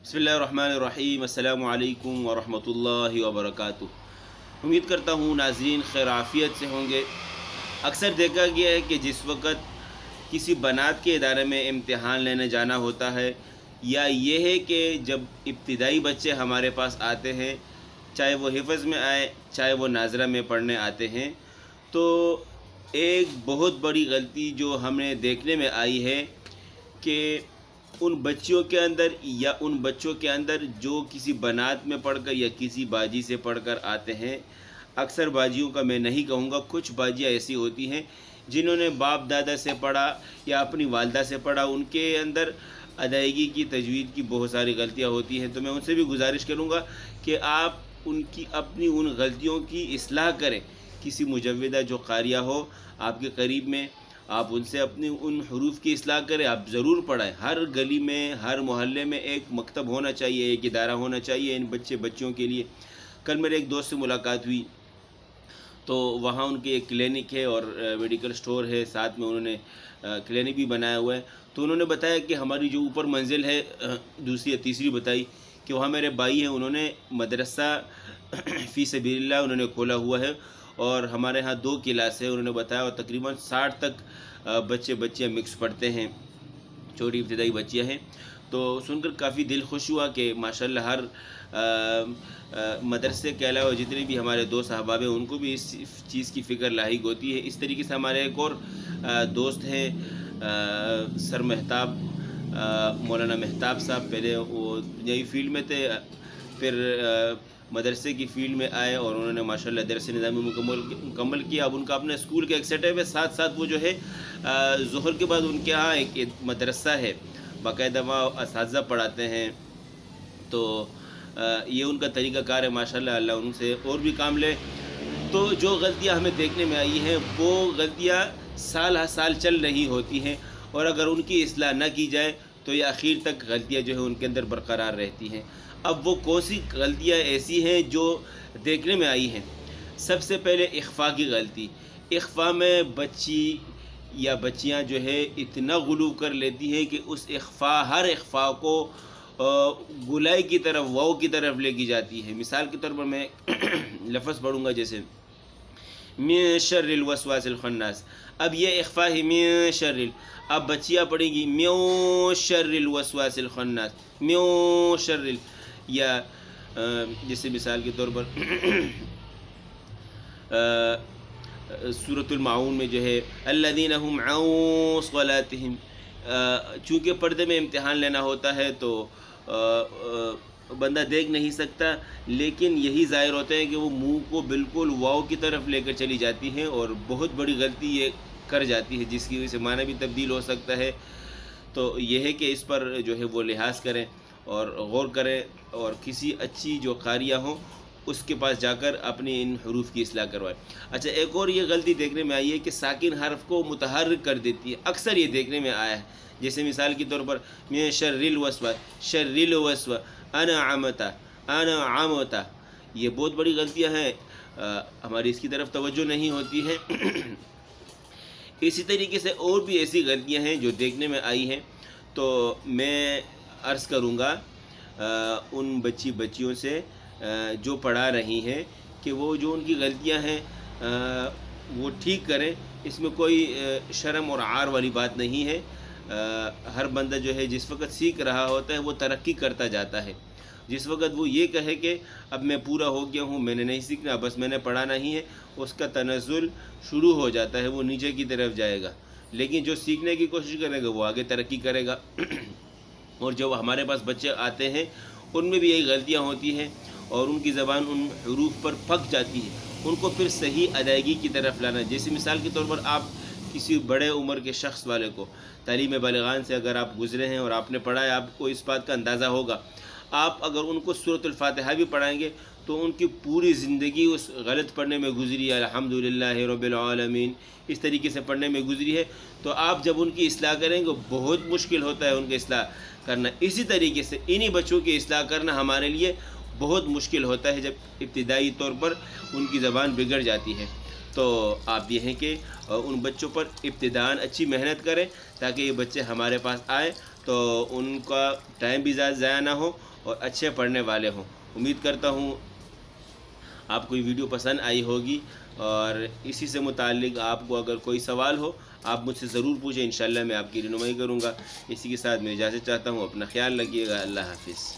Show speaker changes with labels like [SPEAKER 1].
[SPEAKER 1] बिस्मिल्लाहिर्रहमानिर्रहीम। अस्सलामु अलैकुम वरहमतुल्लाहि वबरकातुह। उम्मीद करता हूँ नाज़रीन खैर आफ़ियत से होंगे। अक्सर देखा गया है कि जिस वक़्त किसी बनात के इदारे में इम्तिहान लेने जाना होता है, या ये है कि जब इब्तिदाई बच्चे हमारे पास आते हैं, चाहे वो हिफ़्ज़ में आए चाहे वो नाज़रा में पढ़ने आते हैं, तो एक बहुत बड़ी गलती जो हमें देखने में आई है कि उन बच्चियों के अंदर या उन बच्चों के अंदर जो किसी बनात में पढ़कर या किसी बाजी से पढ़कर आते हैं, अक्सर बाजियों का मैं नहीं कहूँगा, कुछ बाजियाँ ऐसी होती हैं जिन्होंने बाप दादा से पढ़ा या अपनी वालदा से पढ़ा, उनके अंदर अदायगी की तजवीद की बहुत सारी गलतियाँ होती हैं। तो मैं उनसे भी गुजारिश करूँगा कि आप उनकी अपनी उन गलतियों की इस्लाह करें। किसी मुजव्विदा जो कारिया हो आपके करीब में, आप उनसे अपनी उन हरूफ की इस्लाह करें, आप ज़रूर पढ़ाएं। हर गली में हर मोहल्ले में एक मकतब होना चाहिए, एक इदारा होना चाहिए इन बच्चियों के लिए। कल मेरे एक दोस्त से मुलाकात हुई तो वहाँ उनकी एक क्लिनिक है और मेडिकल स्टोर है, साथ में उन्होंने क्लिनिक भी बनाया हुआ है। तो उन्होंने बताया कि हमारी जो ऊपर मंजिल है, दूसरी या तीसरी बताई, कि वहाँ मेरे भाई हैं, उन्होंने मदरसा फ़ी सबीलिल्लाह उन्होंने खोला हुआ है और हमारे यहाँ 2 क्लास है उन्होंने बताया, और तकरीबन 60 तक बच्चियाँ मिक्स पढ़ते हैं, छोटी इब्तिदाई बच्चियाँ हैं। तो सुनकर काफ़ी दिल खुश हुआ कि माशाल्लाह हर मदरसे के अलावा जितने भी हमारे दोस्त अहबाब हैं उनको भी इस चीज़ की फ़िक्र लाहिक होती है। इस तरीके से हमारे एक और दोस्त हैं सर मेहताब, मौलाना मेहताब साहब, पहले वो नई फील्ड में थे, फिर मदरसे की फील्ड में आए और उन्होंने माशाल्लाह दरस निज़ामी मुकम्मल किया। अब उनका अपने स्कूल का एक सेटअप है, साथ साथ वो जो है ज़ोहर के बाद उनके यहाँ एक मदरसा है, बाकायदा वहाँ असातिज़ा पढ़ाते हैं। तो ये उनका तरीक़ाकार है माशाल्लाह, अल्लाह उनसे और भी काम ले। तो जो गलतियाँ हमें देखने में आई हैं वो गलतियाँ साल हर साल चल रही होती हैं, और अगर उनकी इस्लाह न की जाए तो ये आखिर तक गलतियाँ जो है उनके अंदर बरकरार रहती हैं। अब वो कौन सी गलतियाँ ऐसी हैं जो देखने में आई हैं? सबसे पहले इख्फ़ा की गलती। इख्फ़ा में बच्ची या बच्चियाँ जो है इतना गुलू कर लेती हैं कि उस हर इख्फ़ा को गुलाई की तरफ, वाव की तरफ लेके जाती है। मिसाल के तौर पर मैं लफ्ज़ पढ़ूँगा, जैसे मिन शर्रिल वसवासिल खन्नास। अब ये इख्फ़ा है मिन शर्रिल, अब बच्चियाँ पढ़ेंगी म्यो शर्रिल वसवासिल खन्नास, म्यो शर्रिल। या जैसे मिसाल के तौर पर सूरतुल माऊन में जो है अल्लज़ीना हुम अन सलातिहिम, चूँकि पर्दे में इम्तिहान लेना होता है तो बंदा देख नहीं सकता, लेकिन यही ज़ाहिर होता है कि वो मुंह को बिल्कुल वाव की तरफ लेकर चली जाती हैं और बहुत बड़ी गलती ये कर जाती है, जिसकी वजह से माना भी तब्दील हो सकता है। तो ये है कि इस पर जो है वो लिहाज करें और गौर करें, और किसी अच्छी जो कारिया हो उसके पास जाकर अपनी इन हरूफ की इस्लाह करवाएं। अच्छा, एक और ये गलती देखने में आई है कि साकिन हर्फ को मुतहर्रिक कर देती है, अक्सर ये देखने में आया है। जैसे मिसाल के तौर पर मिन शर्रिल वसवा, शर्रिल वसवा, अना आमता, ये बहुत बड़ी गलतियां हैं, हमारी इसकी तरफ तवज्जो नहीं होती है। इसी तरीके से और भी ऐसी गलतियां हैं जो देखने में आई हैं। तो मैं अर्ज़ करूँगा उन बच्चियों से जो पढ़ा रही हैं कि वो जो उनकी गलतियां हैं वो ठीक करें। इसमें कोई शर्म और आर वाली बात नहीं है। हर बंदा जो है जिस वक़्त सीख रहा होता है वो तरक्की करता जाता है। जिस वक़्त वो ये कहे कि अब मैं पूरा हो गया हूँ, मैंने नहीं सीखना, बस मैंने पढ़ाना ही है, उसका तनज़्ज़ुल शुरू हो जाता है, वो नीचे की तरफ जाएगा। लेकिन जो सीखने की कोशिश करेगा वो आगे तरक्की करेगा। और जब हमारे पास बच्चे आते हैं उनमें भी यही गलतियाँ होती हैं और उनकी ज़बान उन हरूफ पर पक जाती है, उनको फिर सही अदायगी की तरफ लाना। जैसे मिसाल के तौर पर आप किसी बड़े उम्र के शख्स वाले को, तालीम बालिगान से अगर आप गुज़रे हैं और आपने पढ़ा है, आपको इस बात का अंदाज़ा होगा, आप अगर उनको सूरतुल फातिहा भी पढ़ाएंगे तो उनकी पूरी ज़िंदगी उस गलत पढ़ने में गुज़री, अल्हम्दुलिल्लाहि रब्बिल आलमीन इस तरीके से पढ़ने में गुज़री है। तो आप जब उनकी इस्लाह करेंगे बहुत मुश्किल होता है उनकी इस्लाह करना। इसी तरीके से इन्हीं बच्चों की इस्लाह करना हमारे लिए बहुत मुश्किल होता है जब इब्तिदाई तौर पर उनकी ज़बान बिगड़ जाती है। तो आप ये हैं कि उन बच्चों पर इब्तिदान अच्छी मेहनत करें ताकि ये बच्चे हमारे पास आए तो उनका टाइम भी ज़्यादा ज़ाया ना हो اور اچھے پڑھنے والے ہوں۔ امید کرتا ہوں آپ کو یہ ویڈیو پسند آئی ہوگی، اور اسی سے متعلق آپ کو اگر کوئی سوال ہو آپ مجھ سے ضرور پوچھیں، انشاءاللہ میں آپ کی رہنمائی کروں گا۔ اسی کے ساتھ میں اجازت چاہتا ہوں، اپنا خیال رکھیے گا، اللہ حافظ۔